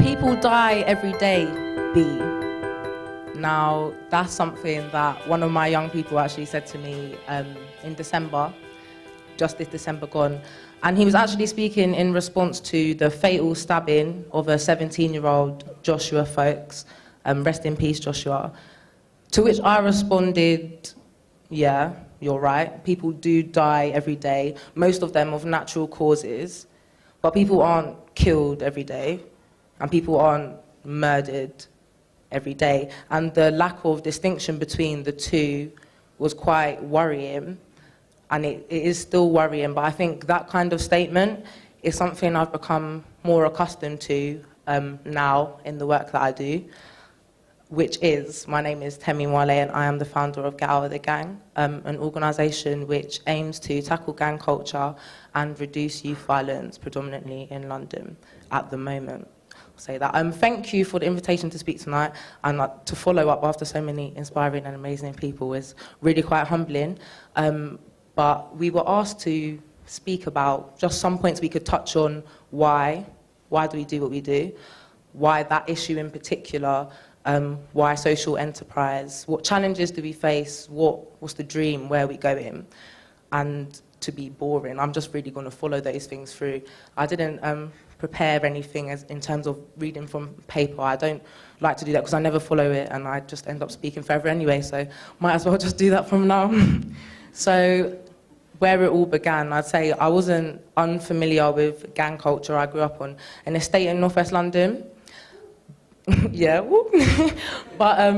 People die every day, B. Now, that's something that one of my young people actually said to me in December, just this December gone. And he was actually speaking in response to the fatal stabbing of a 17-year-old Joshua Folks. Rest in peace, Joshua. To which I responded, yeah, you're right. People do die every day, most of them of natural causes. But people aren't killed every day, and people aren't murdered every day. And the lack of distinction between the two was quite worrying, and it is still worrying, but I think that kind of statement is something I've become more accustomed to now in the work that I do, which is, my name is Temi, and I am the founder of Get Outta The Gang, an organisation which aims to tackle gang culture and reduce youth violence, predominantly in London at the moment. I'll say that. Thank you for the invitation to speak tonight, and to follow up after so many inspiring and amazing people is really quite humbling. But we were asked to speak about just some points we could touch on. Why do we do what we do? Why that issue in particular? Why social enterprise? What challenges do we face? What's the dream? Where are we going? And to be boring, I'm just really going to follow those things through. I didn't prepare anything in terms of reading from paper. I don't like to do that because I never follow it, and I just end up speaking forever anyway, so might as well just do that from now. So where it all began, I'd say I wasn't unfamiliar with gang culture. I grew up on an estate in North-West London. Yeah, but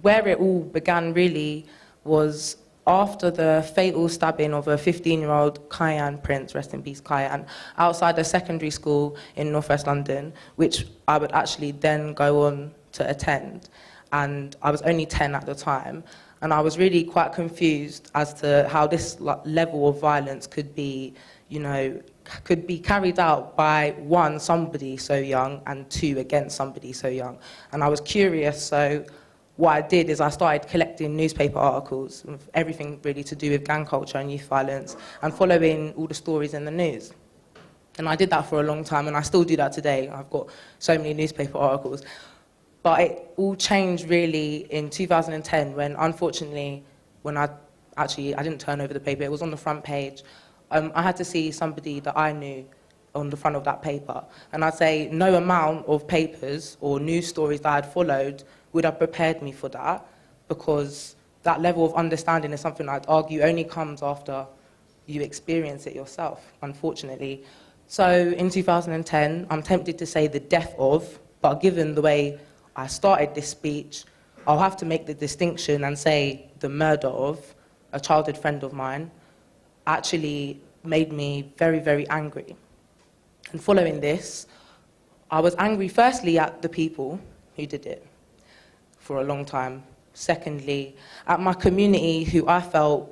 where it all began really was after the fatal stabbing of a 15-year-old Kyan Prince, rest in peace Kyan, outside a secondary school in North-West London, which I would actually then go on to attend. And I was only 10 at the time, and I was really quite confused as to how this level of violence could be, could be carried out by one, somebody so young, and two, against somebody so young. And I was curious, so what I did is I started collecting newspaper articles, everything really to do with gang culture and youth violence, and following all the stories in the news. And I did that for a long time, and I still do that today. I've got so many newspaper articles. But it all changed really in 2010 when, unfortunately, I didn't turn over the paper, it was on the front page. I had to see somebody that I knew on the front of that paper. And I'd say no amount of papers or news stories that I'd followed would have prepared me for that, because that level of understanding is something I'd argue only comes after you experience it yourself, unfortunately. So in 2010, I'm tempted to say the death of, but given the way I started this speech, I'll have to make the distinction and say the murder of a childhood friend of mine actually made me very, very angry. And following this, I was angry firstly at the people who did it for a long time. Secondly, at my community, who I felt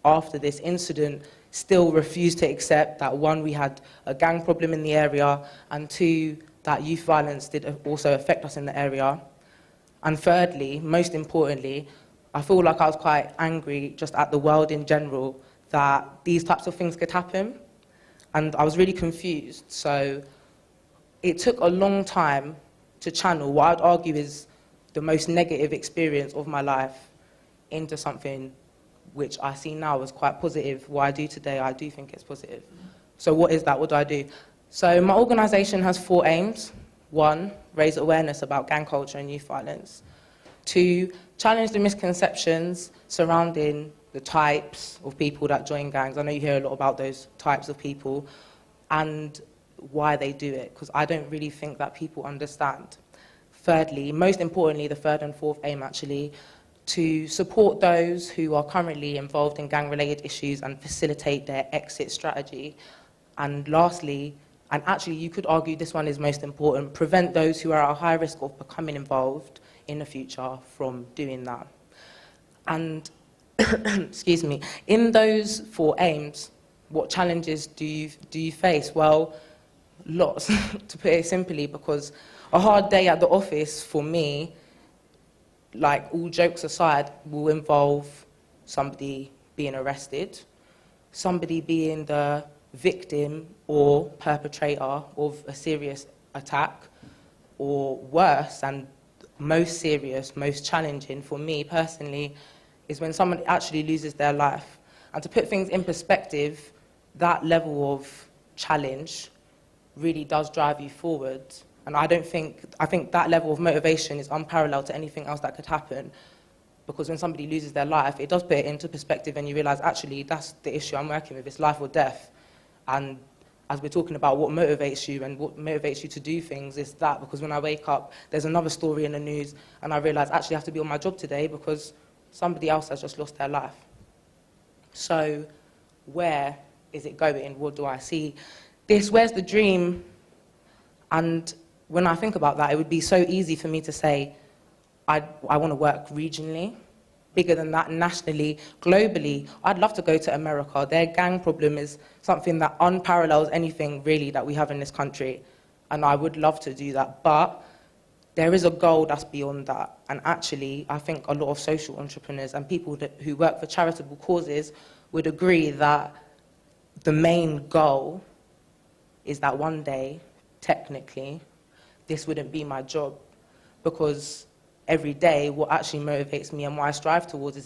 after this incident still refused to accept that, one, we had a gang problem in the area, and two, that youth violence did also affect us in the area. And thirdly, most importantly, I feel like I was quite angry just at the world in general that these types of things could happen. And I was really confused. So it took a long time to channel what I'd argue is the most negative experience of my life into something which I see now as quite positive. What I do today, I do think it's positive. So what is that? What do I do? So my organisation has 4 aims. 1, raise awareness about gang culture and youth violence. 2, challenge the misconceptions surrounding the types of people that join gangs. I know you hear a lot about those types of people and why they do it, because I don't really think that people understand. Thirdly, most importantly, the 3rd and 4th aim actually, to support those who are currently involved in gang-related issues and facilitate their exit strategy. And lastly, and actually you could argue this one is most important, prevent those who are at a high risk of becoming involved in the future from doing that. And, excuse me, in those 4 aims, what challenges do you face? Well, lots, to put it simply, because a hard day at the office for me, like all jokes aside, will involve somebody being arrested, somebody being the victim or perpetrator of a serious attack, or worse and most serious, most challenging for me personally is when someone actually loses their life. And to put things in perspective, that level of challenge really does drive you forward. And I think that level of motivation is unparalleled to anything else that could happen. Because when somebody loses their life, it does put it into perspective and you realise, actually, that's the issue I'm working with, it's life or death. And as we're talking about what motivates you and what motivates you to do things, is that, because when I wake up, there's another story in the news and I realise, actually, I have to be on my job today because somebody else has just lost their life. So where is it going? What do I see? Where's the dream? And when I think about that, it would be so easy for me to say, I want to work regionally, bigger than that, nationally, globally. I'd love to go to America. Their gang problem is something that unparallels anything really that we have in this country. And I would love to do that. But there is a goal that's beyond that. And actually, I think a lot of social entrepreneurs and people who work for charitable causes would agree that the main goal is that one day, technically, this wouldn't be my job. Because every day, what actually motivates me and what I strive towards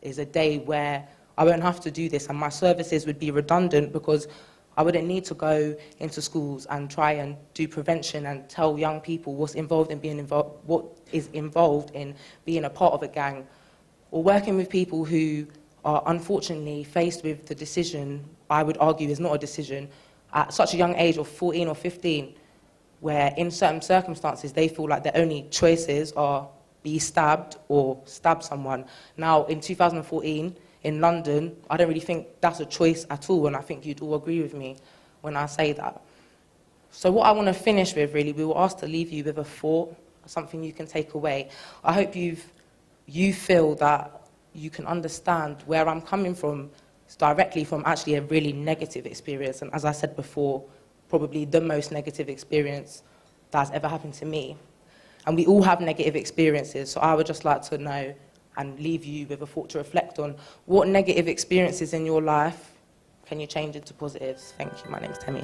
is a day where I won't have to do this and my services would be redundant because I wouldn't need to go into schools and try and do prevention and tell young people what is involved in being a part of a gang, or working with people who are unfortunately faced with the decision, I would argue is not a decision, at such a young age of 14 or 15, where in certain circumstances they feel like their only choices are be stabbed or stab someone. Now, in 2014, in London, I don't really think that's a choice at all, and I think you'd all agree with me when I say that. So what I want to finish with, really, we were asked to leave you with a thought, something you can take away. I hope you feel that you can understand where I'm coming from. It's directly from actually a really negative experience, and as I said before, probably the most negative experience that's ever happened to me. And we all have negative experiences, so I would just like to know and leave you with a thought to reflect on what negative experiences in your life can you change into positives. Thank you. My name's Temi.